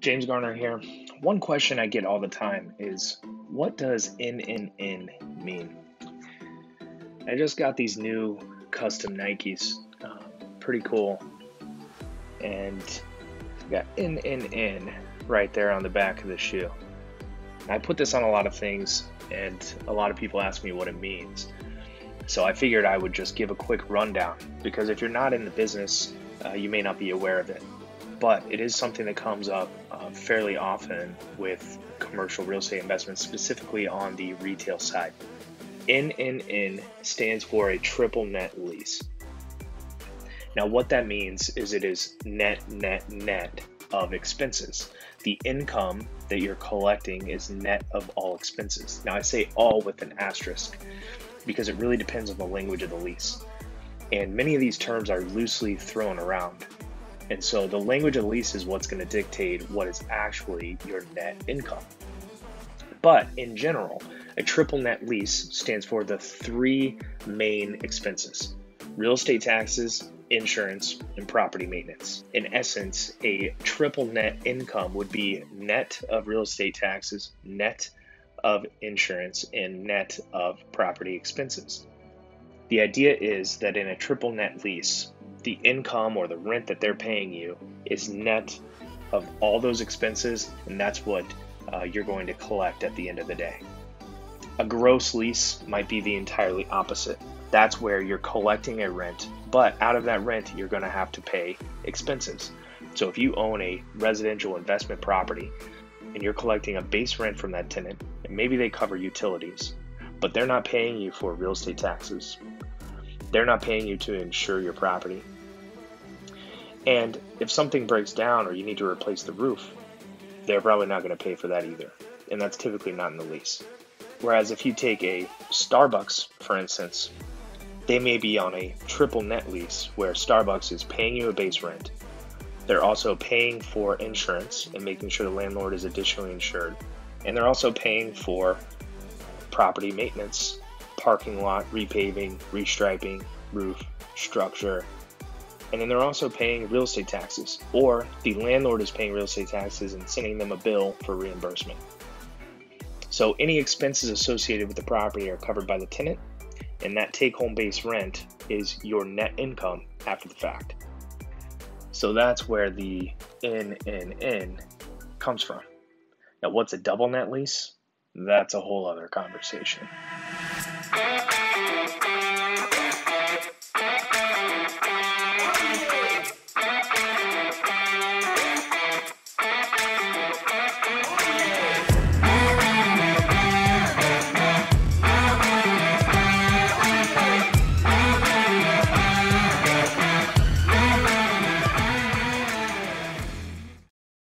James Garner here. One question I get all the time is, what does NNN mean? I just got these new custom Nikes, pretty cool, and got NNN right there on the back of the shoe. I put this on a lot of things, and a lot of people ask me what it means. So I figured I would just give a quick rundown, because if you're not in the business, you may not be aware of it. But it is something that comes up fairly often with commercial real estate investments, specifically on the retail side. NNN stands for a triple net lease. Now what that means is it is net of expenses. The income that you're collecting is net of all expenses. Now I say all with an asterisk because it really depends on the language of the lease. And many of these terms are loosely thrown around. And so the language of the lease is what's going to dictate what is actually your net income. But in general, a triple net lease stands for the three main expenses: real estate taxes, insurance, and property maintenance. In essence, a triple net income would be net of real estate taxes, net of insurance, and net of property expenses. The idea is that in a triple net lease, the income or the rent that they're paying you is net of all those expenses, and that's what you're going to collect at the end of the day. A gross lease might be the entirely opposite. That's where you're collecting a rent, but out of that rent, you're going to have to pay expenses. So if you own a residential investment property and you're collecting a base rent from that tenant, and maybe they cover utilities, but they're not paying you for real estate taxes. They're not paying you to insure your property. And if something breaks down or you need to replace the roof, they're probably not going to pay for that either. And that's typically not in the lease. Whereas if you take a Starbucks, for instance, they may be on a triple net lease where Starbucks is paying you a base rent. They're also paying for insurance and making sure the landlord is additionally insured. And they're also paying for property maintenance, parking lot repaving, restriping, roof, structure. And then they're also paying real estate taxes, or the landlord is paying real estate taxes and sending them a bill for reimbursement. So any expenses associated with the property are covered by the tenant, and that take-home base rent is your net income after the fact. So that's where the NNN comes from. Now, what's a double net lease? That's a whole other conversation.